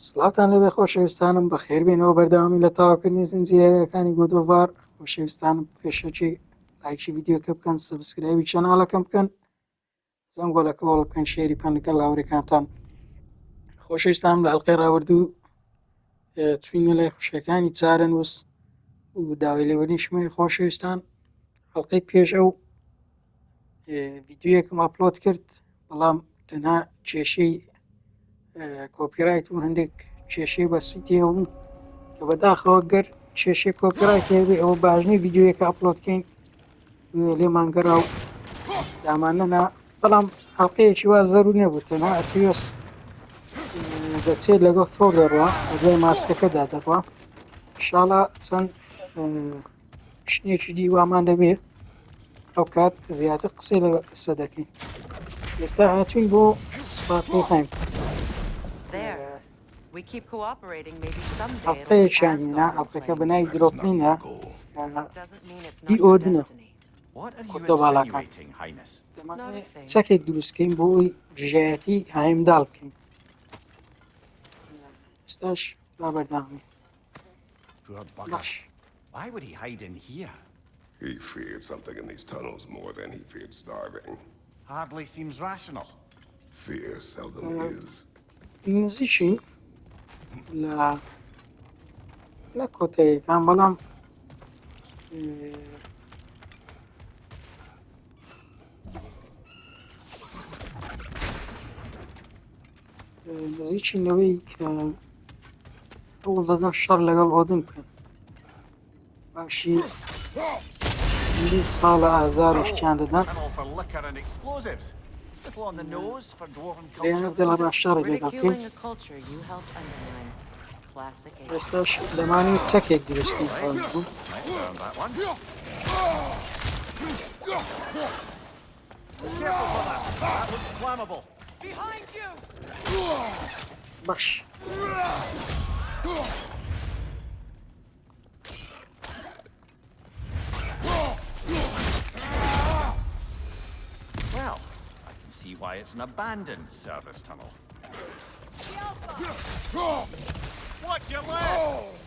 سلاوتان لەبێ خۆشەویستانم بەخێربێنەوە بەردەوامی لە تاواکردنی زنجیرەکانی گۆد ئۆف وار. خۆشەویستانم پێشەکی لایکی ڤیدیۆکە بکەن، سبسکرایبی چەناڵەکەم بکەن، زەنگۆلەکە بەڵ بکەن، شێری بکەن لەگەڵ هاوڕێکانتان. خۆشەویستانم لە ئەڵقەی ڕابردوو چووینە لای خوشکەکانی چارەنووس و داوای لێوەرینشمەوەی خۆشەویستان. ئەڵقەی پێش ئەو ڤیدیۆیەکم ئەپلۆد کرد، بەڵام تەنها کێشەی کۆپیرایت و هەندێک کێشەی بەسیتی هەبوو کە بەداخەوە گەر کێشەی کۆپیرایت هەبێ ئەوە باشنی ڤیدیۆیەکە ئەپلۆدکەین لێمان گەڕا و دامانەنا، بەڵام ئەڵقەیەکی وا زەرور نەبوو، تەنها ئەتیۆس دەچێت لەگەڵ تۆ دەڕوا ئەگەی ماسکەکەدا دەڕوا. ئینشاڵڵا چەند شتێکی دی وامان دەبێت ئەو کات زیاتر قسەی لەسە دەکەین. ئێستا هاتوین بۆ سوپاسی خایم ئەڵقەیەکیان هێنا. ئەڵقەکە بەناوی درۆپلینە ئی ئۆردنە کورتۆ باڵاکان. دەمانێت چەکێک دروستکەین بۆ ئەوی دژایەتی هایمداڵ بکەین. ئێستاش با بەردەوامی. Why would he hide in here? He feared something in these tunnels more than he feared starving. Hardly seems rational. Fear seldom is. نزیکین لە کۆتەیەکان، بەڵام نزیکینەوەی کە ئەوڵ دەدەن شەڕ لەگەڵ ئۆدن بکەن. باشی چەندین ساڵە ئازار و شتیان دەدەن. لێنە دڵە باش شەڕێک لەگەڵ ئێستاش دەمانێت چەکێک دروستی بوو. باش Well, I can see why it's an abandoned service tunnel. Watch your leg!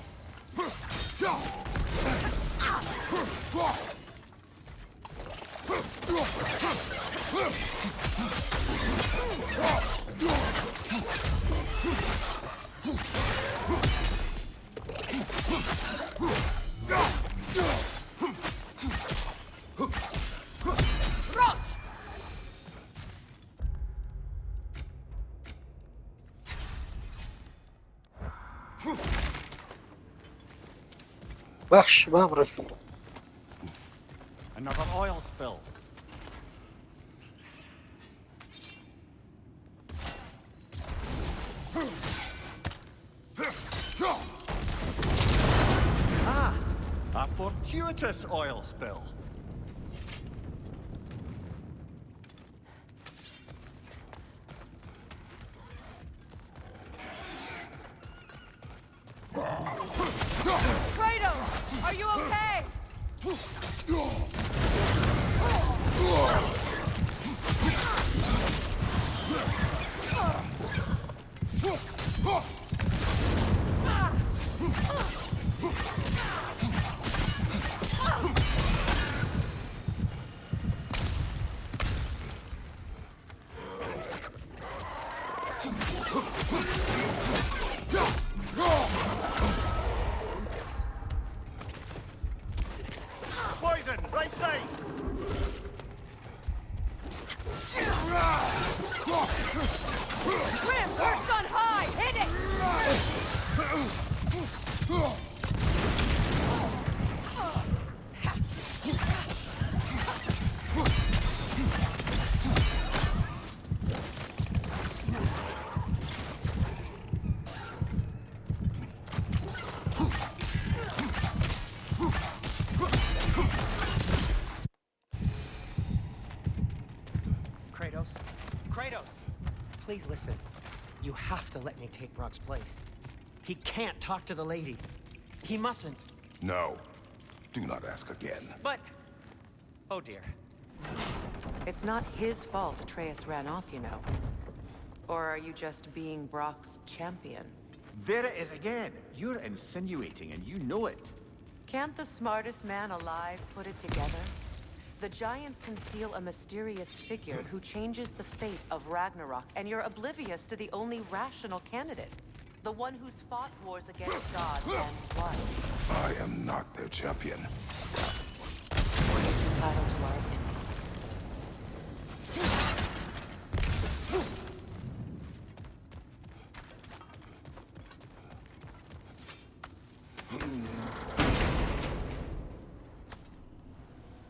باش با بڕێ. Another oil spill. Ah, a fortuitous oil spill. Kratos, are you okay? Poison, right side! Grim, burst on high! Hit it! Kratos, please listen. You have to let me take Brock's place. He can't talk to the lady. He mustn't. No. Do not ask again. But... Oh dear. It's not his fault Atreus ran off, you know. Or are you just being Brock's champion? There it is again. You're insinuating and you know it. Can't the smartest man alive put it together? The giants conceal a mysterious figure who changes the fate of Ragnarok, and you're oblivious to the only rational candidate. The one who's fought wars against gods and won. I am not their champion. We're each entitled to our opinion.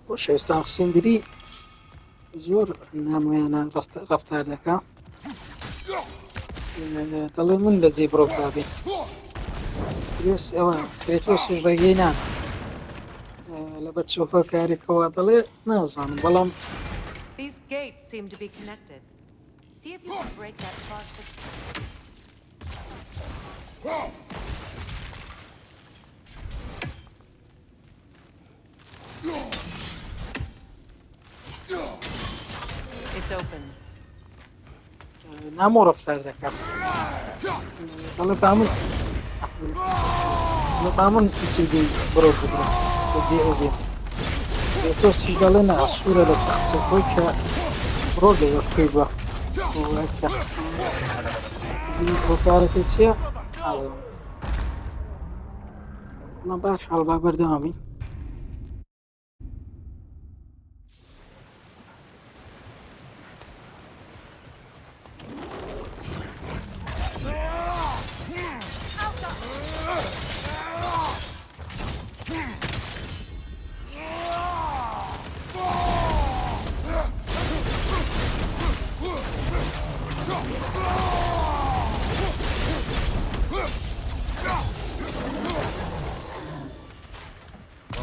خۆشەویستان سندری زۆر نامۆیانە ڕەفتار دەکا دەڵێ من دەجێ بڕۆ بابێ پێس ئەوە کرێتۆسیش ڕێگەی نان لە بەر چۆکە کارێکەوە دەڵێ نازانم بەڵام These gates seem to be connected. See if you can break that clock. It's open. نامۆ ڕەفتار دەکات دەڵێ بامن چی بڕۆ بگرە بەجێ ئەو بێ کرێتۆسیش دەڵێ نە ئەسوورە لە سەخسە خۆی کە بڕۆ دەوەکەی بە بۆ کارەکە چییە ئازم باش هەڵبا بەردەوامی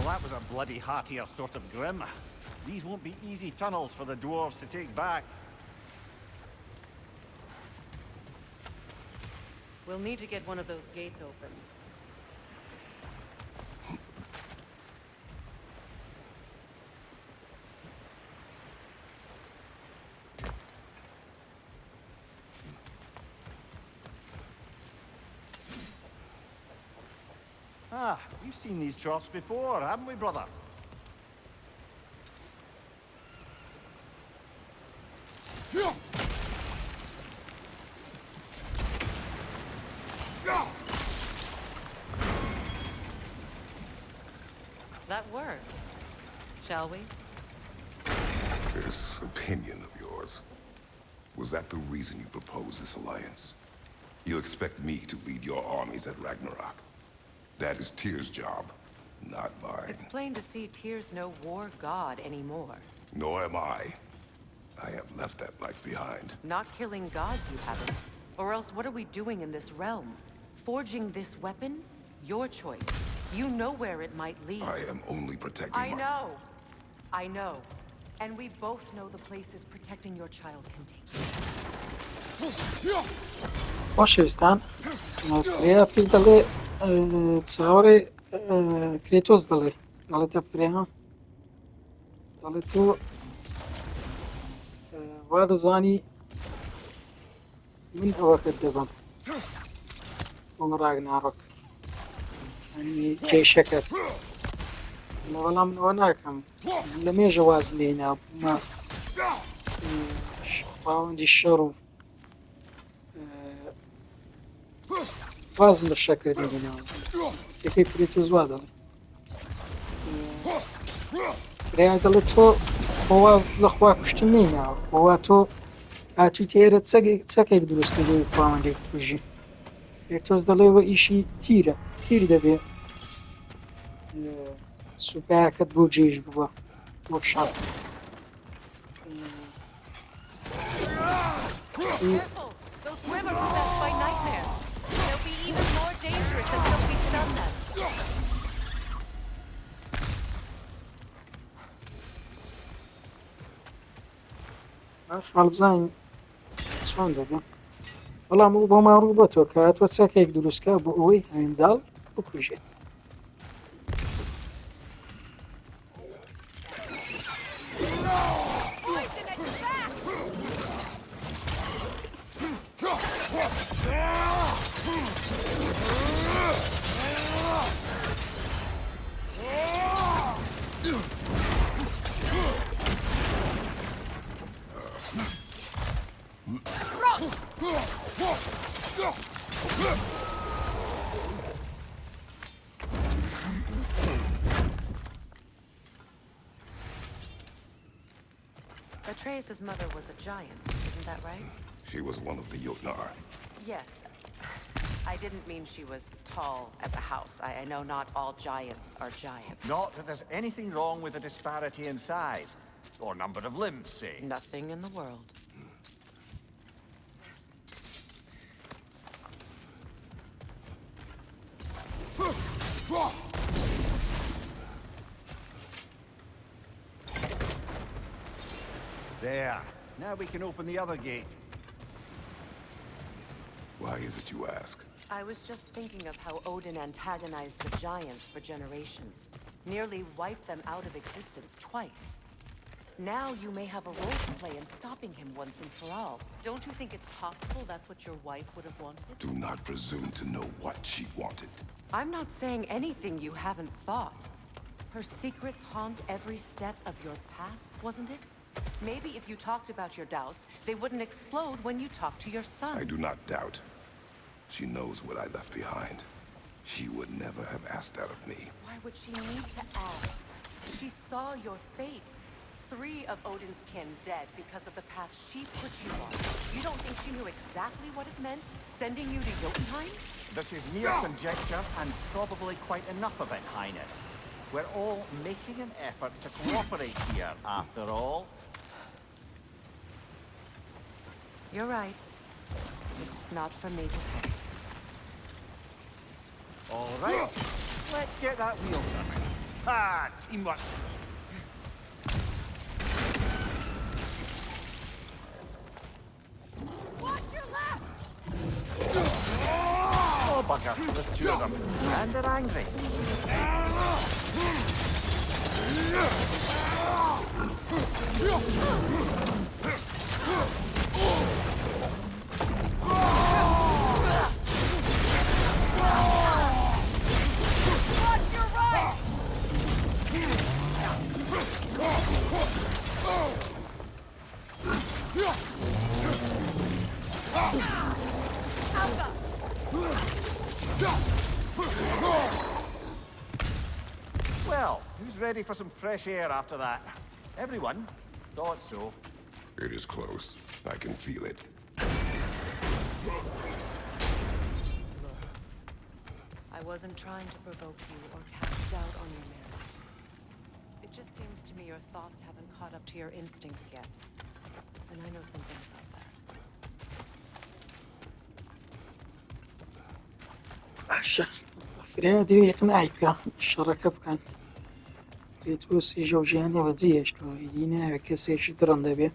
Well, that was a bloody heartier sort of grim. These won't be easy tunnels for the dwarves to take back. We'll need to get one of those gates open. Ah, we've seen these troughs before, haven't we, brother? That worked. Shall we? This opinion of yours, was that the reason you proposed this alliance? You expect me to lead your armies at Ragnarok? That is Tyr's job, not mine. It's plain to see Tyr's no war god anymore. Nor am I. I have left that life behind. Not killing gods, you haven't. Or else what are we doing in this realm? Forging this weapon? Your choice. You know where it might lead. I am only protecting I know. And we both know the places protecting your child can take you. خۆشەویستان فرێیا پێی دەڵێ چاوەڕێ کرێتۆس دەڵێتە فرێها دەڵێ تۆ وا دەزانی من ئەوەکەت دەبم بۆ ڕاگناڕۆک کێشەکەت بەڵام منەوە ناکەم لە مێژە وازم لێنا بوومە باوەندی شەڕ و وازم لە شەکرە دەبینەوە یەکەی کرێتۆس وا دەڵێ فرێیا دەڵێت تۆ بۆ واز لەخوا کوشتن نیناوە بۆوا تۆ هاتوویتە ئێرە چەکێک دروستکە بۆی پاوەندێک کوژی کرێتۆس دەڵێەوە ئیشی تیرە تیر دەبێ سوپایەکەت بۆ جێژ بووە بۆ شەڕ Careful! Those grim are possessed by nightmares. They'll be even more dangerous until we stun them. خاڵ بزانین چۆن دەبێ بەڵام بۆ ماڕوو بۆ تۆ کە هاتووە چەکێک دروستکە بۆ ئەوەی هەینداڵ بکوژێت Atreus' mother was a giant, isn't that right? She was one of the Jotnar. Yes. I didn't mean she was tall as a house. I know not all giants are giants. Not that there's anything wrong with a disparity in size, or number of limbs, say. Nothing in the world. There. Now we can open the other gate. Why is it you ask? I was just thinking of how Odin antagonized the giants for generations. Nearly wiped them out of existence twice. Now you may have a role to play in stopping him once and for all. Don't you think it's possible that's what your wife would have wanted? Do not presume to know what she wanted. I'm not saying anything you haven't thought. Her secrets haunt every step of your path, wasn't it? Maybe if you talked about your doubts, they wouldn't explode when you talked to your son. I do not doubt. She knows what I left behind. She would never have asked that of me. Why would she need to ask? She saw your fate. 3 of Odin's kin dead because of the path she put you on. You don't think she knew exactly what it meant, sending you to Jotunheim? This is mere conjecture, and probably quite enough of it, Highness. We're all making an effort to cooperate here, after all. You're right. It's not for me to say. All right, let's get that wheel turning. Ah, teamwork. Watch your left! Oh, bugger, there's 2 of them, and they're angry. Watch your right! Alpha! Well, who's ready for some fresh air after that? Everyone? Thought so. It is close. I can feel it. I wasn't trying to provoke you or cast doubt on your merit. It just seems to me your thoughts haven't caught up to your instincts yet. And I know something about that. باشە فرێنە دەوێت یەقنعی بکە شەڕەکە بکەن کرێتۆسی ژەوژیانەوە جێهێشتەوە ئیدی ناوێت کەسێکی درڕن دەبێت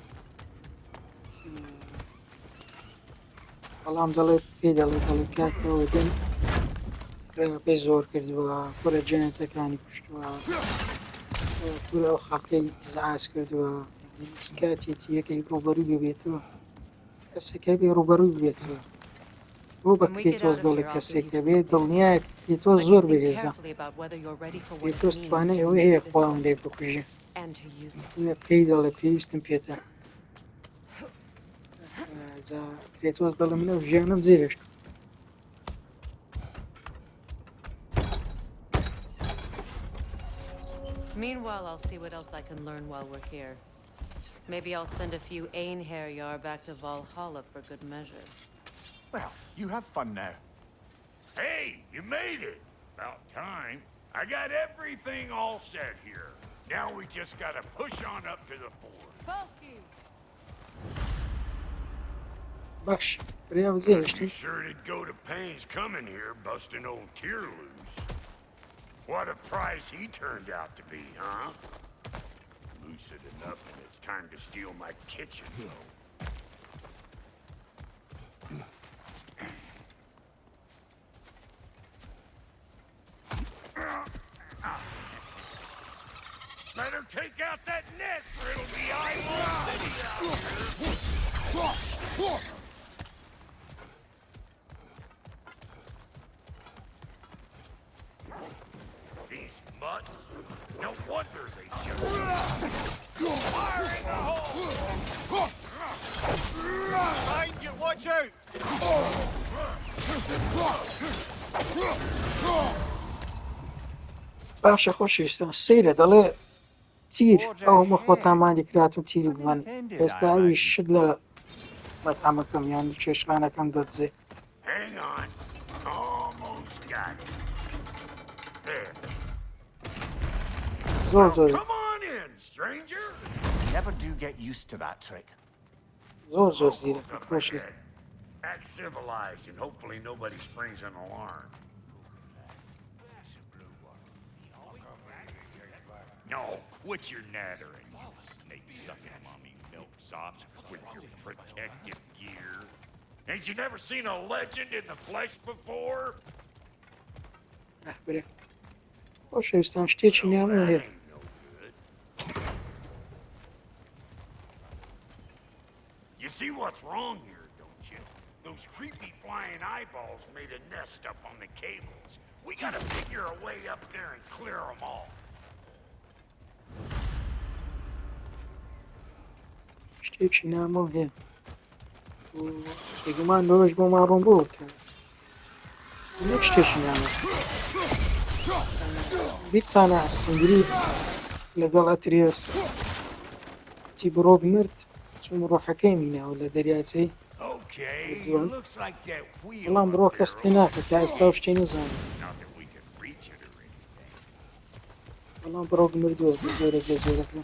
بەڵام دەڵێت پێی دەڵێت کاتەوە دەن پێی زۆر کردووە پورە جەنێتەکانی کوشتووە پورە ئەو خەڵکەی زعاز کردووە کاتێتی یەکەی ڕوبەرووی ببێتەوە کەسێکە بێ ڕوبەرووی ببێتەوە بۆ بە کرێتۆس دەڵێ کەسێکە بێت دڵنیایە کرێتۆس زۆر بەهێزە کرێتۆس توانێت ئەوەی هەیە خوا هەندێ بکوژێ پێی دەڵێ پێویستم پێتە جا کرێتۆس دەڵێ منە ژیانم جێهێشت Meanwhile, I'll see what else I can learn while we're here. Maybe I'll send a few Einherjar back to Valhalla for good measure. Well, you have fun now. Hey, you made it! About time. I got everything all set here. Now we just gotta push on up to the fort. Focus! باش بریا You بزێهێشتی sure did go to pains coming here, busting old Tyr loose. What a prize he turned out to be, huh? Lucid enough and it's time to steal my kitchen, though. Better take out that nest or it'll be eyeball city out here. These mutts, no wonder they shoot. Fire in the hole! Behind you, watch out! باشە خۆشەویستان سەیرە دەڵێ تیر ئەو هەموو خۆتامان دیکرات و تیری بوون ئێستا ئەوی شت لە مەتامەکەم یان کێشخانەکەم دەدزێ Hang on. Almost got it. There. زۆر زۆر Come on in, stranger. Never do get used to that trick. زۆر زۆر Locals زیرەکە up خۆشەویست ahead. Act civilized and hopefully nobody springs an alarm. No, quit your nattering, you snake-sucking mommy milksops with your protective gear. Ain't you never seen a legend in the flesh before? رەهبەرێ خۆشەویستان شتێکی نیامەوە That هەیە ain't no good. You see what's wrong here, don't you? Those creepy flying eyeballs made a nest up on the cables. We gotta figure a way up there and clear them all. شتێکی نامەوە هەیە بێگومان لەوەش بۆ ماڕۆم بۆ نەک شتێکی نامە بیرتانە سنگری لەگەڵ ئەتریەس تی بڕۆک مرد چوون ڕۆحەکەی میناوە لە دەریاچەی Okay, looks like that wheel بەڵام up بڕۆ there کەس پێ ناکە تا ئێستا و شتێ نەزانێت Not that we can reach it or anything. بەڵام بڕۆک مردووە بە زۆرێک لە زۆرەکە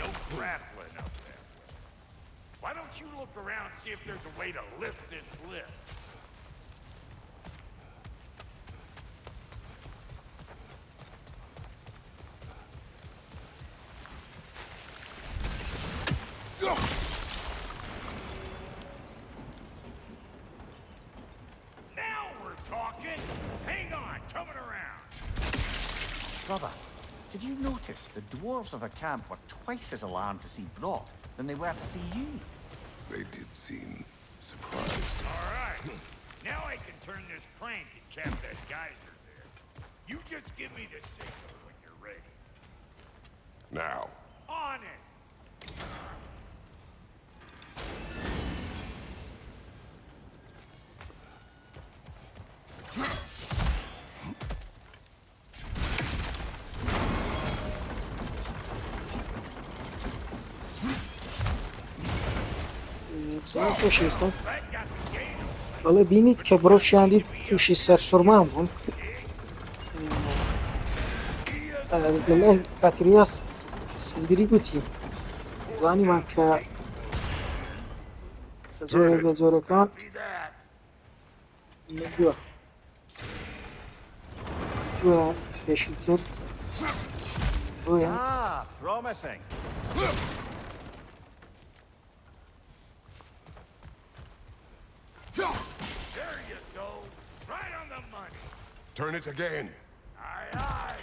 No grappling up that way. Why don't you look around and see if there's a way to lift this lift? Now we're talking. Hang on, coming around. Brother, did you notice the dwarves of the camp were twice as alarmed to see Brock than they were to see you? They did seem surprised. All right. Now I can turn this crank and cap that geyser there. You just give me the signal when you're ready. Now, On it. بزان خۆشەویستان That got the gate open. بەڵێ بینیت کە بڕۆکیان دیت تووشی سەرسوورمان بوون لەلای ئەتریاس سنگری گوتی زانیمان کە زۆرێک لە زۆرەکان Be that. مردووە دووە پێشتر بۆیە Ah, promising. There you go. Right on the money. turn it again. Aye, aye.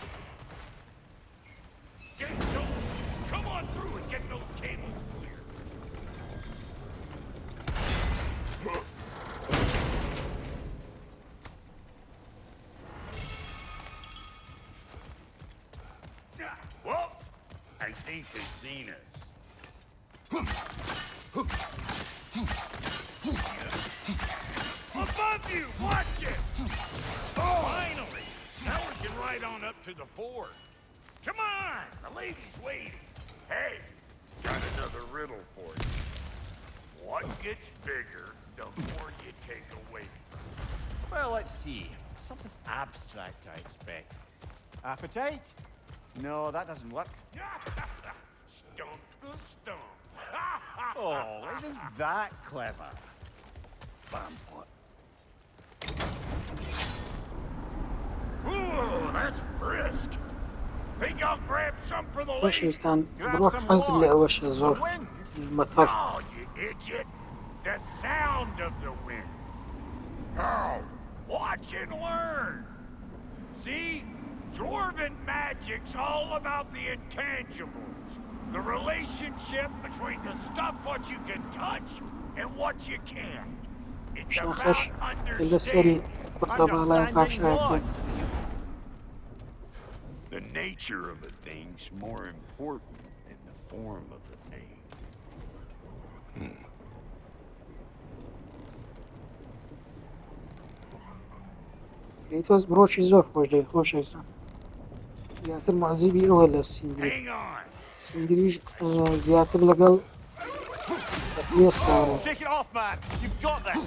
Gate's open. Come on through and get those cables clear. Well, I think they've seen us. Above you! Watch it! Finally! Now we can ride on up to the fort. Come on! The lady's waiting. Hey, got another riddle for you. What gets bigger, the more you take away from it. Well, let's see. Something abstract, I expect. Appetite? No, that doesn't work. Stump the stump. Oh, isn't that clever? Ooh, that's brisk. Think I'll grab some for the lady? خۆشەویستان Grab بڕۆک some حەز لە what? ئەوەشە The زۆر wind? مەتەڕ Oh, you idiot. The sound of the wind. How? Watch and learn. See? Dwarven magic's all about the intangibles. The relationship between the stuff what you can touch and what you can't. It's شاخەش about کە لەسەری understanding. قورتەباڵای پاشایەکە The nature of a thing's more important than the form of a thing. کرەیتۆس بڕۆکی زۆر خۆش دەوێت خۆشەویستان زیاتر معزیبی ئەوە لە سیندری Hang on. سیندریش زیاتر لەگەڵ ئەتلێساوە Take it off, man. You've got this.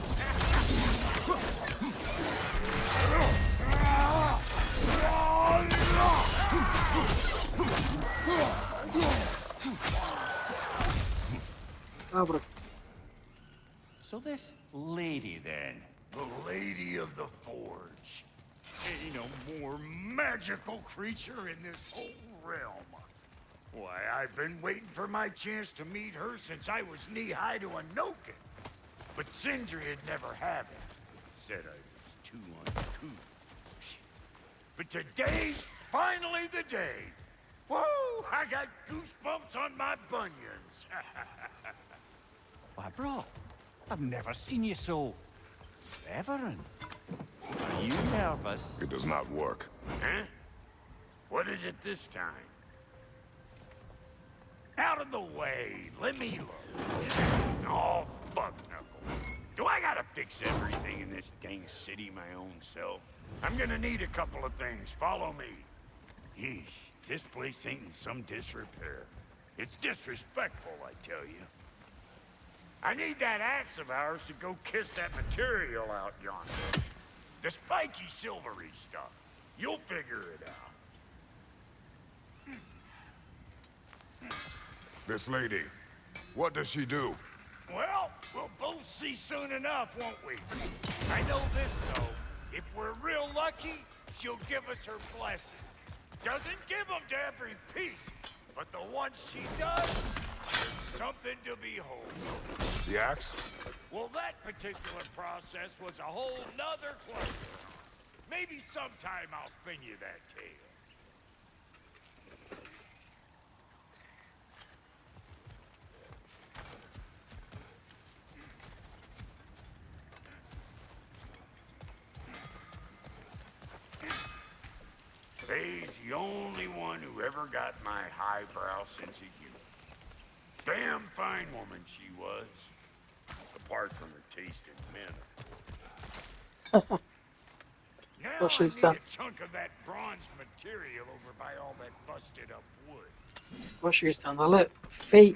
ئابڕێ So this lady then. The Lady of the Forge. Ain't no more magical creature in this whole realm. Why, I've been waiting for my chance to meet her since I was knee-high to a Noken. But Sindri had never had it. Said I was too uncouth. But today's finally the day. Whoa! I got goosebumps on my bunions. Why, bro, I've never seen you so reverent. Are you nervous? It does not work. Huh? What is it this time? Out of the way. Let me look. Oh, fuck knuckle. Do I gotta fix everything in this dang city my own self? I'm gonna need a couple of things. Follow me. Yeesh, this place ain't in some disrepair. It's disrespectful, I tell you. I need that axe of ours to go kiss that material out yonder. The spiky silvery stuff. You'll figure it out. This lady, what does she do? Well, we'll both see soon enough, won't we? I know this, though. If we're real lucky, she'll give us her blessing. Doesn't give them to every piece, but the ones she does, there's something to behold. The axe? Well, that particular process was a whole nother cluster. Maybe sometime I'll spin you that tale. Faye's the only one who ever got my highbrow sense of humor. Damn fine woman she was, apart from her taste in men. Now I need a chunk of that bronze material over by all that busted up wood. خۆشەویستان دەڵێ فەی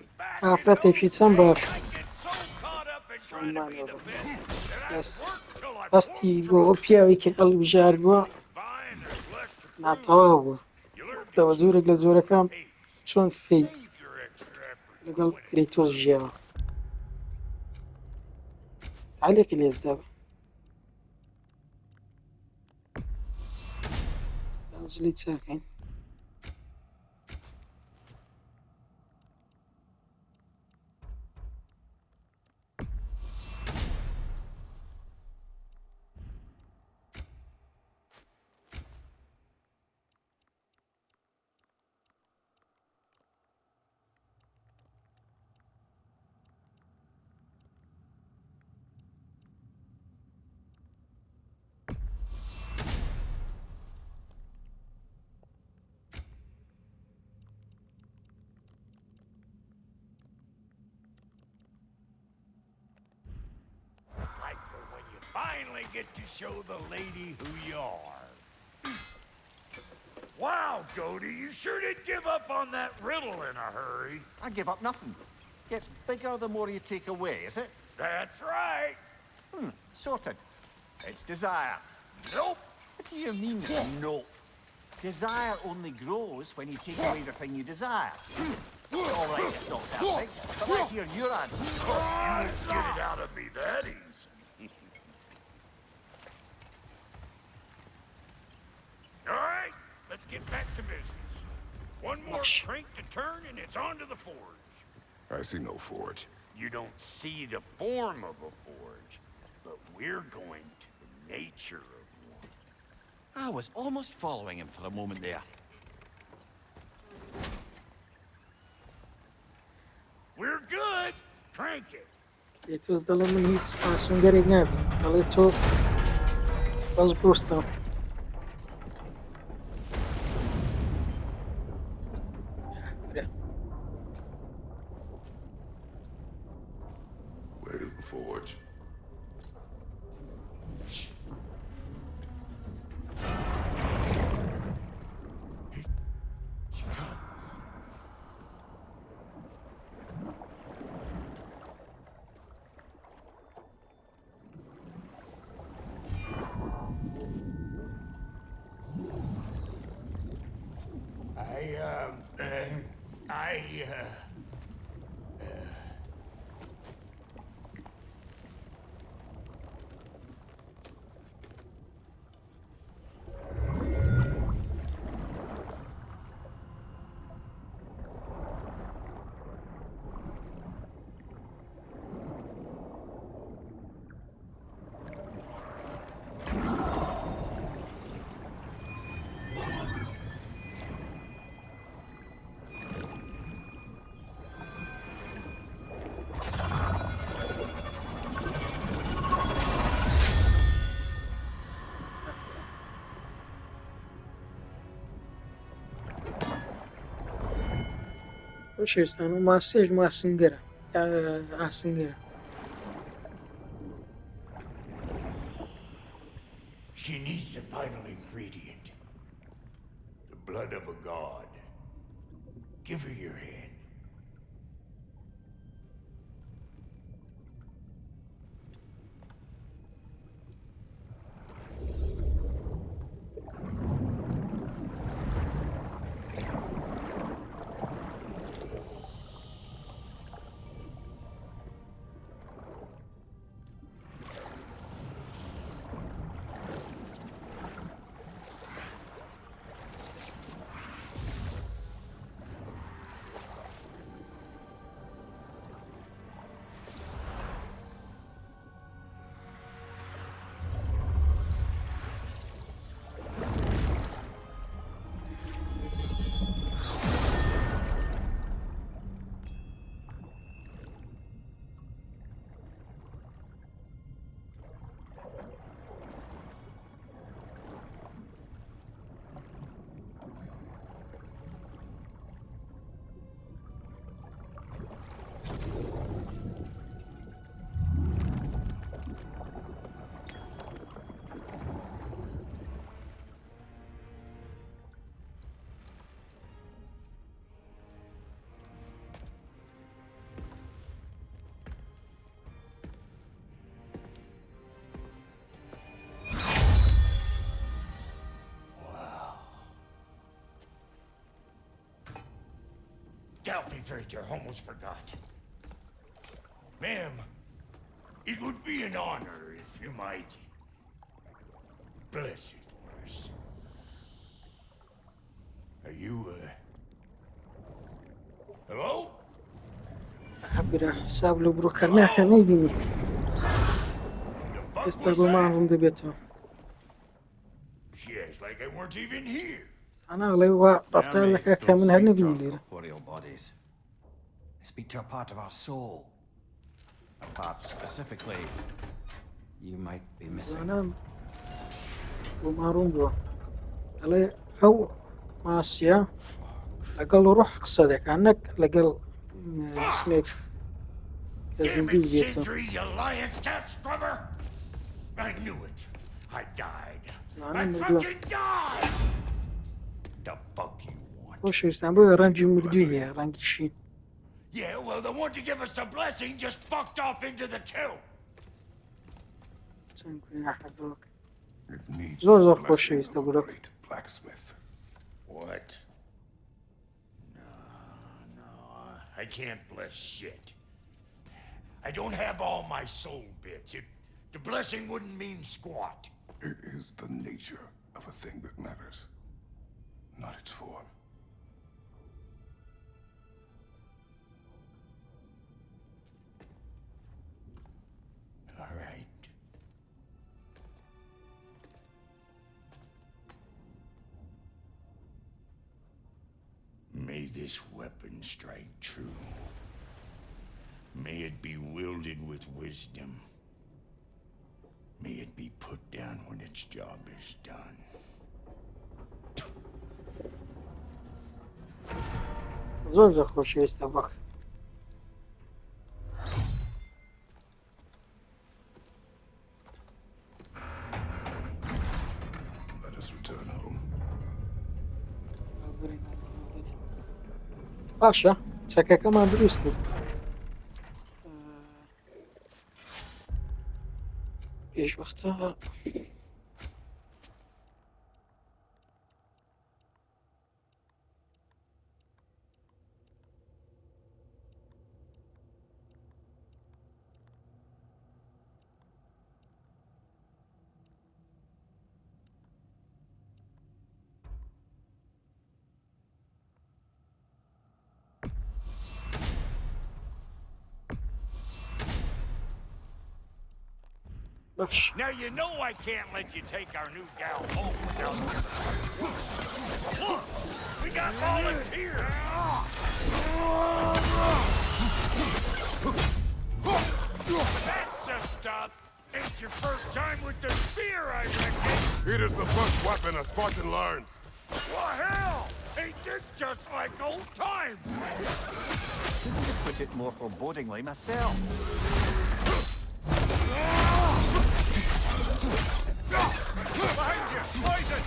ئافرەتێکی چەند باش I get so caught up in trying to be the best that I بەس work till I هەستی بۆ ئەو پیاوێکی هەڵبژاردووە find there's less to prove. ناتەواو بووە You learn to تەوە زۆرێک لە زۆرەکان چۆن فەی save your extra effort. لەگەڵ کرەیتۆس ژیاوە حالێکی لێزدا بە زلی چاکەین Like for when you finally get to show the lady who you are. Wow, Goaty, you sure did give up on that riddle in a hurry. I give up nothing. Gets bigger the more you take away, is it? That's right. Sorted. It's desire. Nope. What do you mean, no? Desire only grows when you take away the thing you desire. All right, it's not that big, but let's hear your answer. You won't get it out of me that easy. All right, let's get back to business. One more crank to turn and it's on to the forge. I see no forge. You don't see the form of a forge, but we're going to the nature of one. I was almost following him for a moment there. We're good. Crank it. کرەیتۆس دەڵێ من هیچ ئاسنگەرێک نابێت دەڵێ تۆ بەس بڕۆستەوە Where is the forge? خۆشەویستان و ماسێژ ماسنگەرە ئاسنگەرە. She needs the final ingredient. The blood of a god. Give her your hand. Delphi Victor almost forgot. Ma'am, it would be an honor if you might bless it for us. Are you, hello? حەبرا حساب لە بڕۆکردنەکە نەیبینی ئێستا بۆمان دەبێتەوە. She acts like I weren't even here. أنا أغلى وقفتها لك كم هل نبي ليرة. They speak to a part of our soul. A part specifically you might be missing. أنا ومارون بوا. على أو ماسيا لقال روح قصدك عنك لقال اسمك كزندي بيته. I knew it. I died. I fucking died. The fuck you want? خۆشەویستان بۆ ڕەنگی مردوویە ڕەنگی شین. Yeah, well, the one to give us the blessing just fucked off into the tomb. It needs زۆر the زۆر blessing خۆشەویستە of a بڕۆک. great blacksmith. What? No, I can't bless shit. I don't have all my soul bits. The blessing wouldn't mean squat. It is the nature of a thing that matters, not its form. All right. May this weapon strike true. May it be wielded with wisdom. May it be put down when its job is done. زۆر زۆر خۆشەویستە بڕۆک. Let us return home. باشە چەکەکەمان دروست کرد. پێشوەختە باش. Now you know I can't let you take our new gal home without Look! We got volunteers! That's the stuff! It's your first time with the spear, I reckon! It is the first weapon a Spartan learns. Well, hell! Ain't this just like old times? Couldn't have put it more forebodingly myself. Behind you! Poison!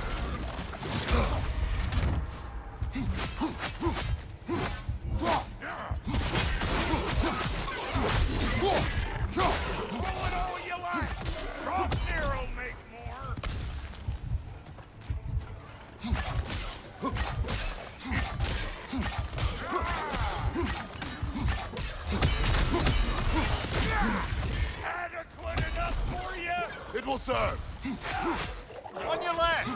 Roll it all you like! Drop near'll make more! Adequate enough for you? It will serve. On your left!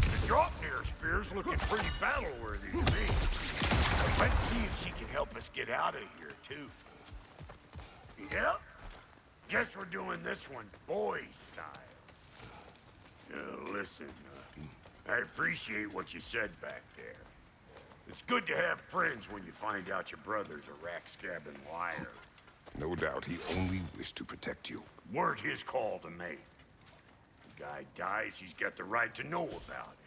The drop-near spear's looking pretty battle-worthy to me. Let's see if she can help us get out of here, too. Yep. Guess we're doing this one boy style. Listen, I appreciate what you said back there. It's good to have friends when you find out your brother's a rack-scabbing liar. No doubt he only wished to protect you. Weren't his call to make. The guy dies, he's got the right to know about it.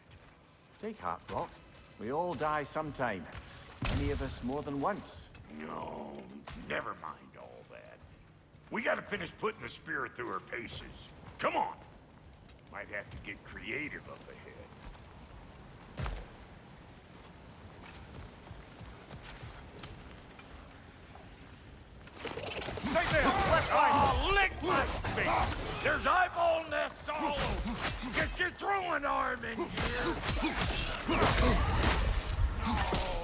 Take heart, Brock. We all die sometime. Many of us more than once. No, never mind all that. We gotta finish putting the spirit through her paces. Come on! Might have to get creative up ahead. Right there! Left side! Oh, lick my face! There's eyeball nests all over! Get your throwing arm in here!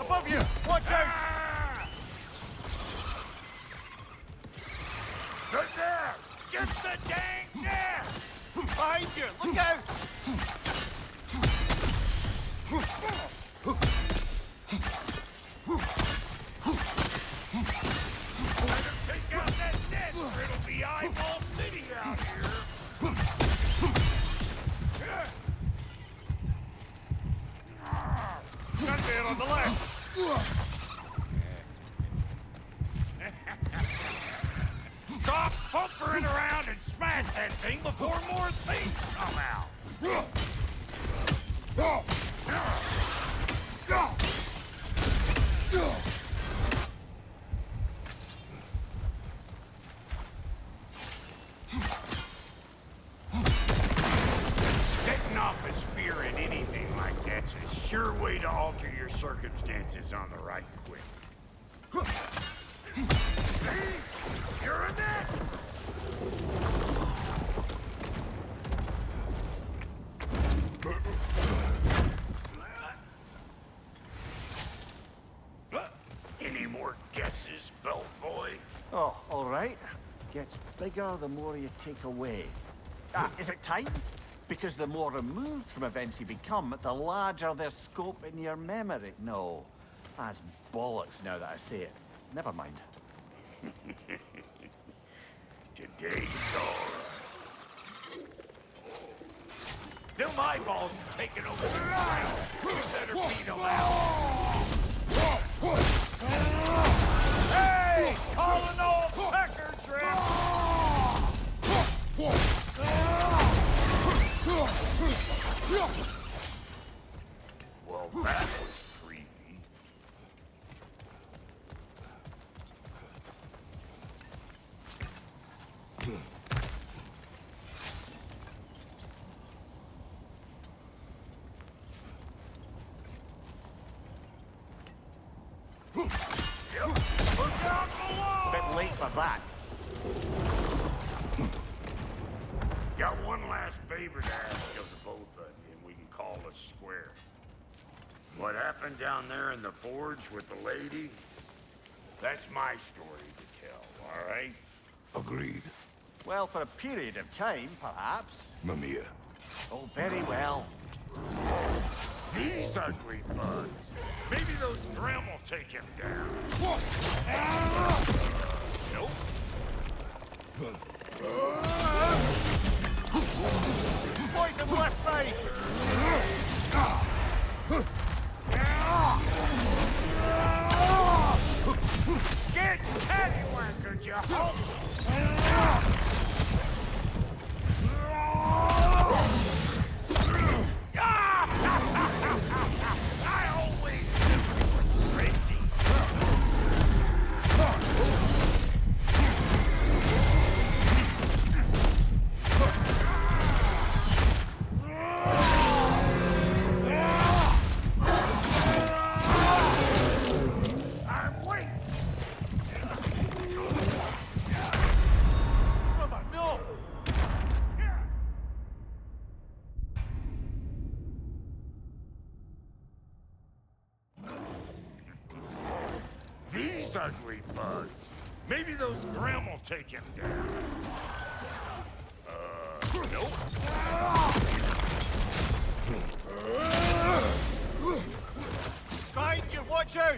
Above you! Watch out! Ah! The nest! Get the dang nest! Behind you! Look out! Better take out that net or it'll be eyeball city out here! Gunman on the left! Stop bumpering around and smash that thing before more things come out! Setting off a spear in anything like that's a sure way to alter your circumstances on the right quick. See? You're a net! Any more guesses, belt boy? Oh, all right. Gets bigger the more you take away. Is it time? Because the more removed from events you become, the larger their scope in your memory. No, that's bollocks now that I say it. Never mind. Today's alright. Them eyeballs are taking over the ground. You better beat them out. Hey! Calling all pecker trip! Well, that was creepy. Look out below! Bit late for that. Got one last favor to ask of the both of you, and we can call us square. What happened down there in the forge with the lady? That's my story to tell, all right? Agreed. Well, for a period of time, perhaps. Mamiya. Oh, very well. These ugly bugs. Maybe those Grim will take him down. Nope. Poison left side! these ugly bugs. Maybe those Grim will take him down. Nope. Behind you, watch out!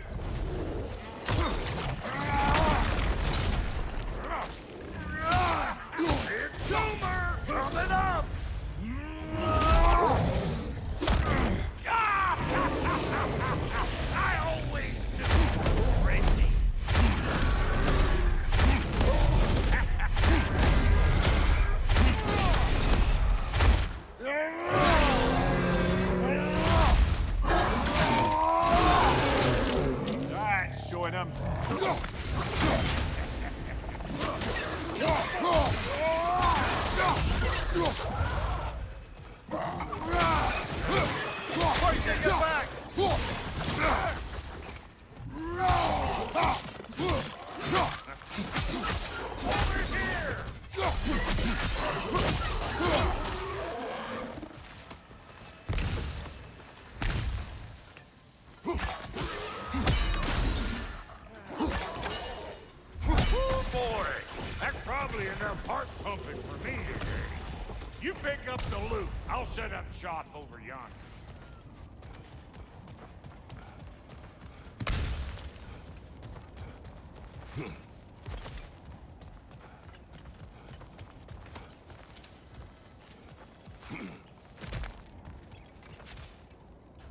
Big Zoomer! Coming up! I always knew. Crazy. That's showing him. Get back! Over here! Oh boy! That's probably enough heart pumping for me today. You pick up the loot. I'll set up shop over yonder.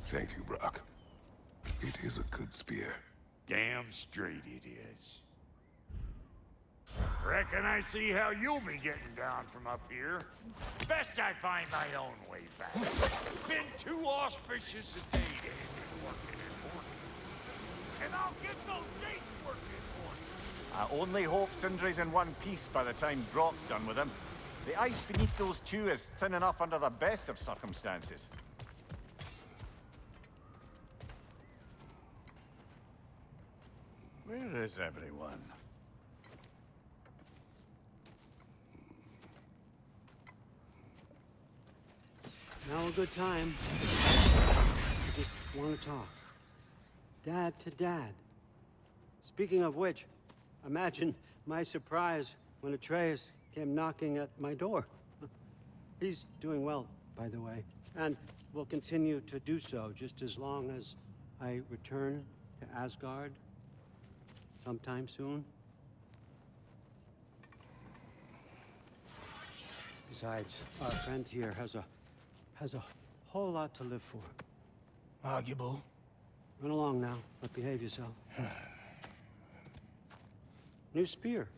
Thank you, Brock. It is a good spear. Damn straight it is. Reckon I see how you'll be getting down from up here. Best I find my own way back. Been too auspicious a day to end it working and working. And I'll get those dates working for you. I only hope Sindri's in one piece by the time Brock's done with him. The ice beneath those two is thin enough under the best of circumstances. Where is everyone? Now a good time. I just want to talk. Dad to dad. Speaking of which, imagine my surprise when Atreus came knocking at my door. He's doing well, by the way, and will continue to do so just as long as I return to Asgard sometime soon. Besides, our friend here has a whole lot to live for. Arguable. Run along now, but behave yourself. New spear.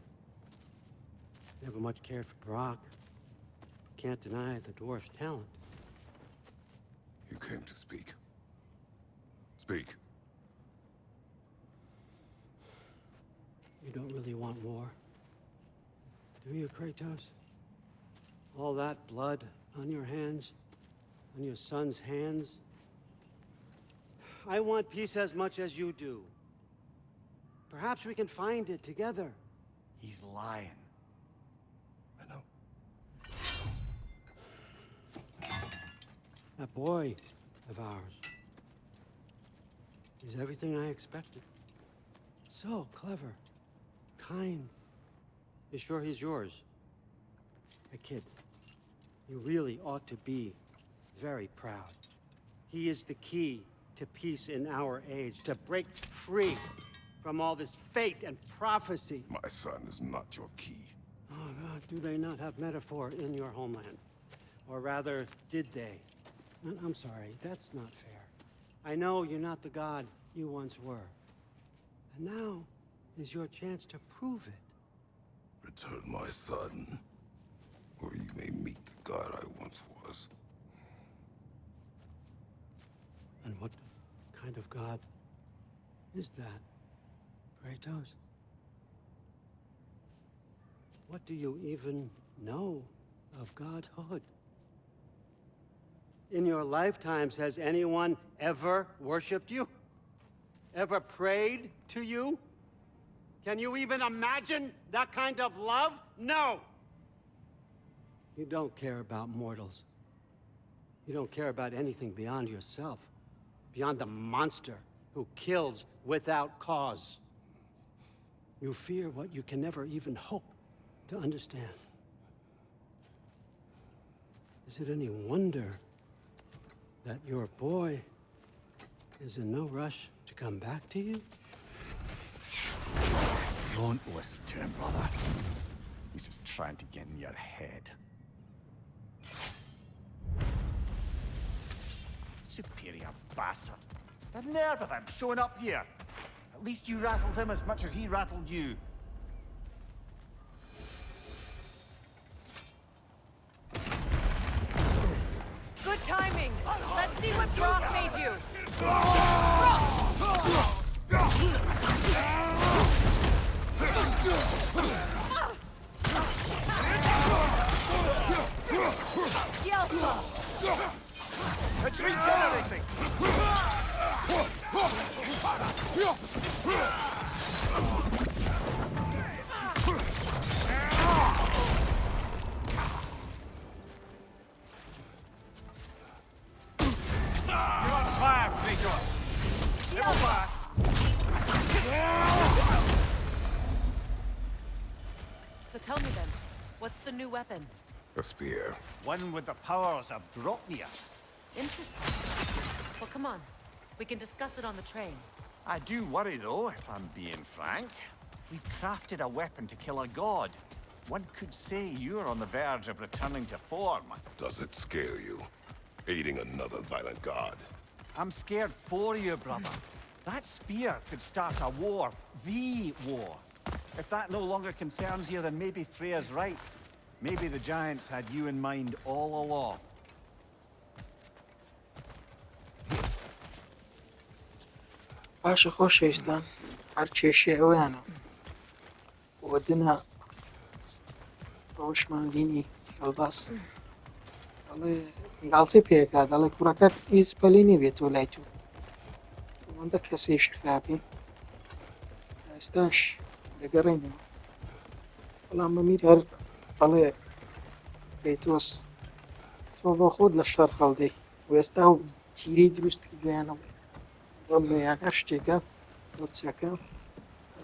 Never much cared for Brock. Can't deny the dwarf's talent. You came to speak. Speak. You don't really want war, do you, Kratos? All that blood on your hands, on your son's hands? I want peace as much as you do. Perhaps we can find it together. He's lying. I know. That boy of ours is everything I expected. So clever, kind. You sure he's yours? A kid. You really ought to be very proud. He is the key to peace in our age, to break free from all this fate and prophecy. My son is not your key. Oh, God, do they not have metaphor in your homeland? Or rather, did they? I'm sorry, that's not fair. I know you're not the god you once were. And now is your chance to prove it. Return my son, or you may meet the god I once was. And what kind of god is that, Kratos? What do you even know of godhood? In your lifetimes, has anyone ever worshipped you? Ever prayed to you? Can you even imagine that kind of love? No! You don't care about mortals. You don't care about anything beyond yourself. Beyond the monster who kills without cause. You fear what you can never even hope to understand. Is it any wonder that your boy is in no rush to come back to you? Don't listen to him, brother. He's just trying to get in your head. Superior bastard. The nerve of him showing up here. At least you rattled him as much as he rattled you. Good timing. Let's see what Brock made you. It's regenerating! You're on fire, Kratos! It'll last! So tell me then, what's the new weapon? A spear. One with the powers of Dropnia. Interesting. Well, come on. We can discuss it on the train. I do worry, though, if I'm being frank. We've crafted a weapon to kill a god. One could say you're on the verge of returning to form. Does it scare you? Aiding another violent god? I'm scared for you, brother. That spear could start a war. The war. If that no longer concerns you, then maybe Freya's right. Maybe the Giants had you in mind all along. باشە خۆشەویستان هەر کێشەی ئەویانە بۆ دنا ڕۆژمان بینی هەڵباس دەڵێ گاڵتەی پێکا دەڵێ کوڕەکەت هیچ پەلی نەبێتەوە لای تو ئەوەندە کەسێکی خراپی ئێستاش دەگەڕێنەوە بەڵام بەمیر هەر بەڵێ کرەیتۆس تۆ بۆ خۆت لە شەڕ هەڵدەی وێستا و تیرەی دروست کردویانەوە ڕۆڵیان هەر شتێکە بۆ چەکە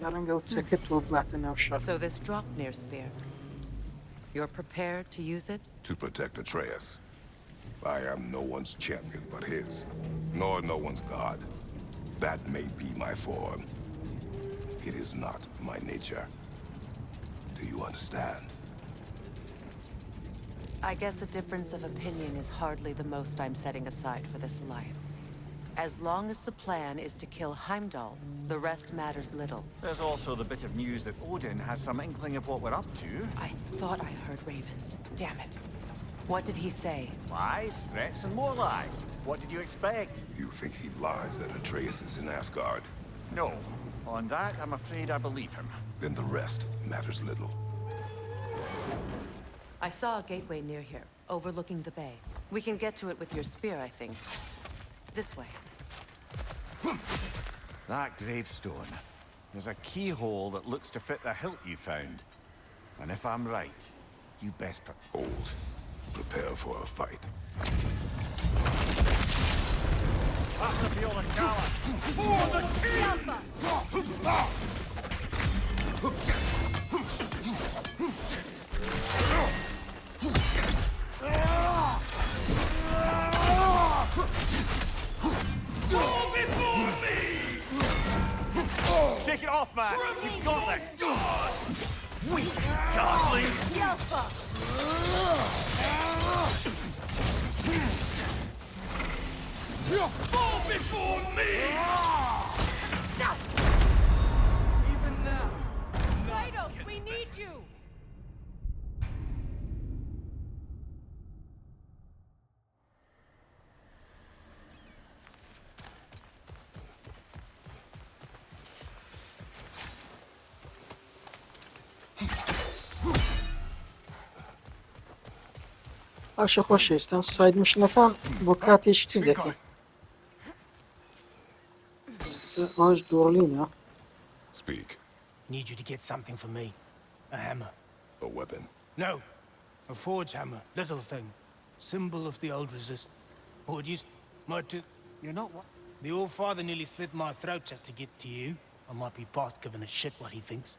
لە ڕەنگە و چەکە تۆ بڵاتە ناو شەڕ. So this Draupnir spear, you're prepared to use it? To protect Atreus. I am no one's champion but his, nor no one's god. That may be my form. It is not my nature. Do you understand? I guess a difference of opinion is hardly the most I'm setting aside for this alliance. As long as the plan is to kill Heimdall, the rest matters little. There's also the bit of news that Odin has some inkling of what we're up to. I thought I heard ravens. Damn it. What did he say? Lies, threats, and more lies. What did you expect? You think he lies that Atreus is in Asgard? No. On that, I'm afraid I believe him. Then the rest matters little. I saw a gateway near here, overlooking the bay. We can get to it with your spear, I think. This way. That gravestone. There's a keyhole that looks to fit the hilt you found. And if I'm right, you best Hold. Prepare for a fight. For the king! Take it off, man! You've got this! Weak godling! Fall before me! Even now. Kratos, we need you! باشە خۆشەویستان ساید مشنەکان بۆ کاتێکی تر دەکەن ئێستا ئەوەش دۆڵینە. Speak. Need you to get something for me. A hammer. A weapon. No. A forge hammer. Little thing. Symbol of the old resistance. Orgies. You're not what? The old father nearly slit my throat just to get to you. I might be past giving a shit what he thinks.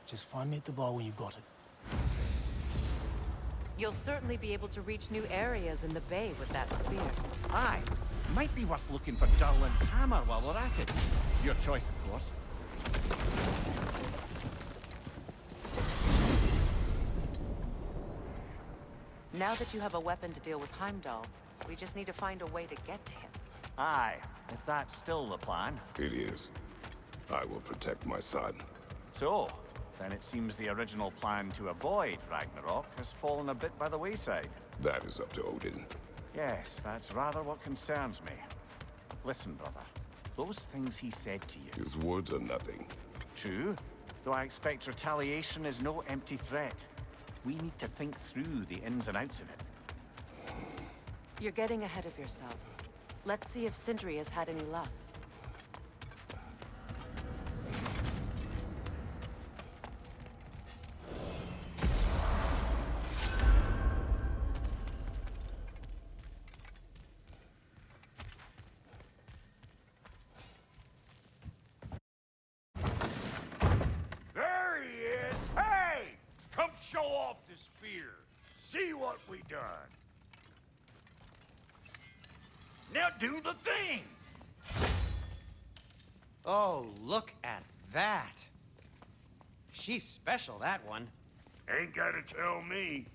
Just find me at the bar when you've got it. You'll certainly be able to reach new areas in the bay with that spear. Aye. Might be worth looking for Durlin's hammer while we're at it. Your choice, of course. Now that you have a weapon to deal with Heimdall, we just need to find a way to get to him. Aye, if that's still the plan. It is. I will protect my son. So, then it seems the original plan to avoid Ragnarok has fallen a bit by the wayside. That is up to Odin. Yes, that's rather what concerns me. Listen, brother. Those things he said to you. His words are nothing. True, though I expect retaliation is no empty threat. We need to think through the ins and outs of it. You're getting ahead of yourself. Let's see if Sindri has had any luck. There he is! Hey! Come show off the spear. See what we done. Now do the thing! Oh, look at that. She's special, that one. Ain't gotta tell me.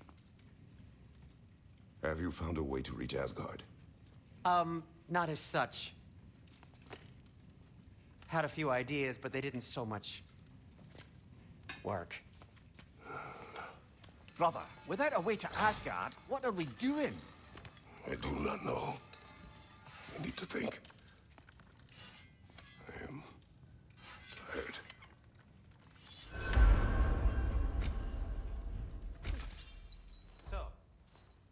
Have you found a way to reach Asgard? Not as such. Had a few ideas, but they didn't so much work. Brother, without a way to Asgard, what are we doing? I do not know. I need to think. I am tired. So,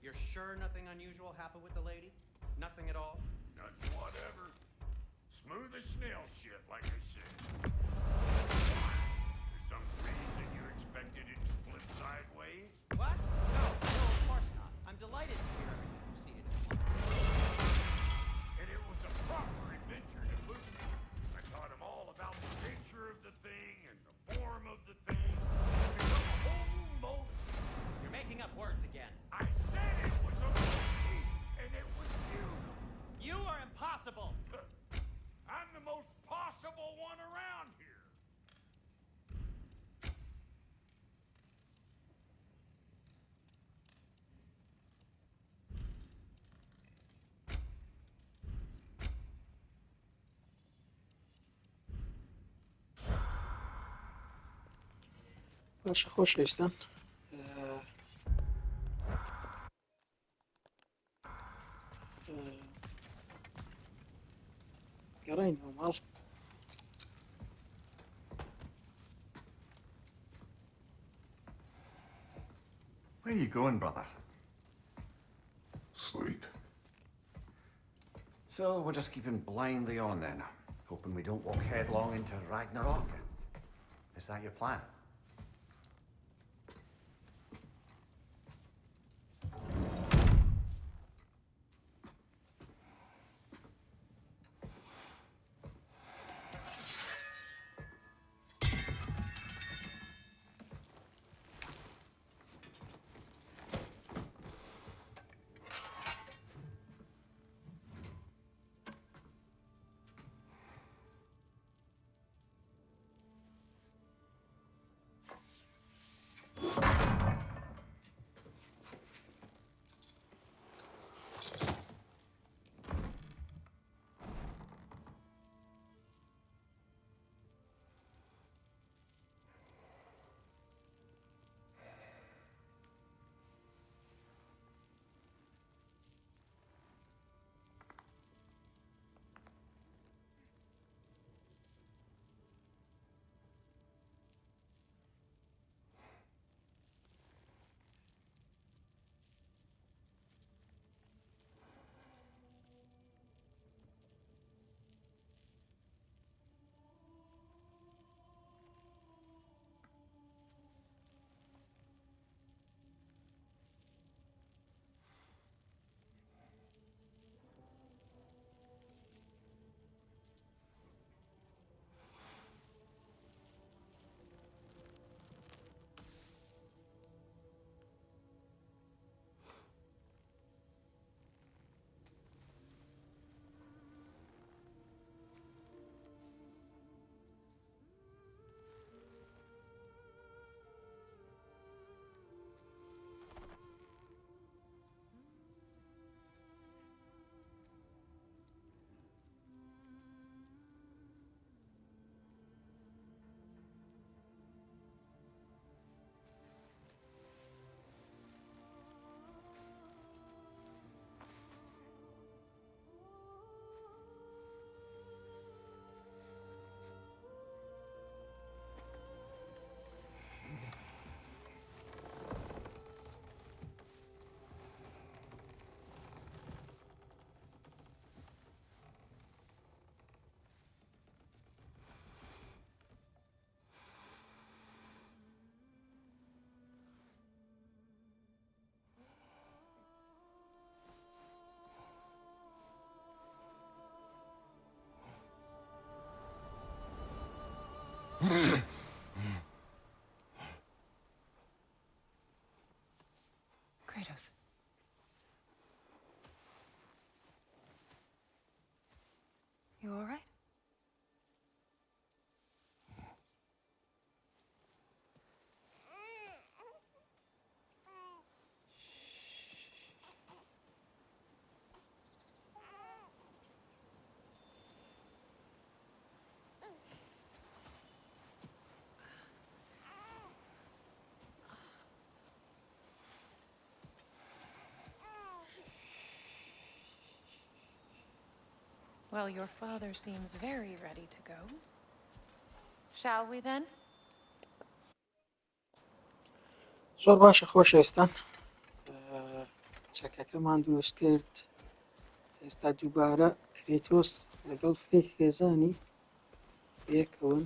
you're sure nothing unusual happened with the lady? Nothing at all? Nothing whatever. Smooth as snail shit, like I said. For some reason you expected it to flip sideways? What? No, of course not. I'm delighted to hear everything proceeded. And it was a proper adventure to boot. I taught him all about the nature of the thing and the form of the thing. It became a whole moment. You're making up words again. I said it was a movie, and it was you. You are impossible! I'm the most possible one around here. باشە خۆشەویستان گەڕاینەوە ماڵ Where are you going, brother? Sleep. So we're just keeping blindly on then, hoping we don't walk headlong into Ragnarok. Is that your plan? Well, your father seems very ready to go. Shall we then? زۆر باشە خۆشەویستان، چەکەکەمان دروست کرد. ئێستا دووبارە کرەیتۆس لەگەڵ خێزانی پێکەون.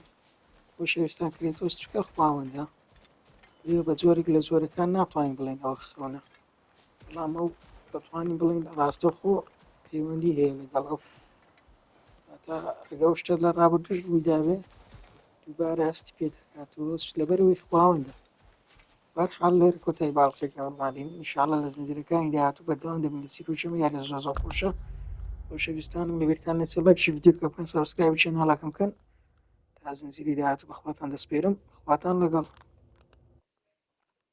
خۆشەویستان، کرەیتۆس چکە خواوەندە، لێ بە جۆرێک لە جۆرەکان ناتوانین بڵێن ئەوە خەونە، بەڵام ئەو دەتوانین بڵین ڕاستەوخۆ پەیوەندی هەیە لەگەڵ ئەو. تا ئەگە ئەو شتە لە ڕابردووش ڕوویدابێ دووبارە هەستی پێ دەکاتەوە لەبەرەوەی خواوەندە. بەرحاڵ لێرە کۆتایی باڵقێکەوەمانین ئینشاڵڵا لە زنجیرەکانی داهاتوو بەردەوام دەبین لە سیرۆچەمە یاری زۆر خۆشە. خۆشەویستانم لەبیرتان نەچێت لایکی ڤیدیۆ بکەن، سەبسکرایب چێناڵەکەم بکەن تا زنجیری داهاتوو بەخواتان دەسپێرم. خواتان لەگەڵ.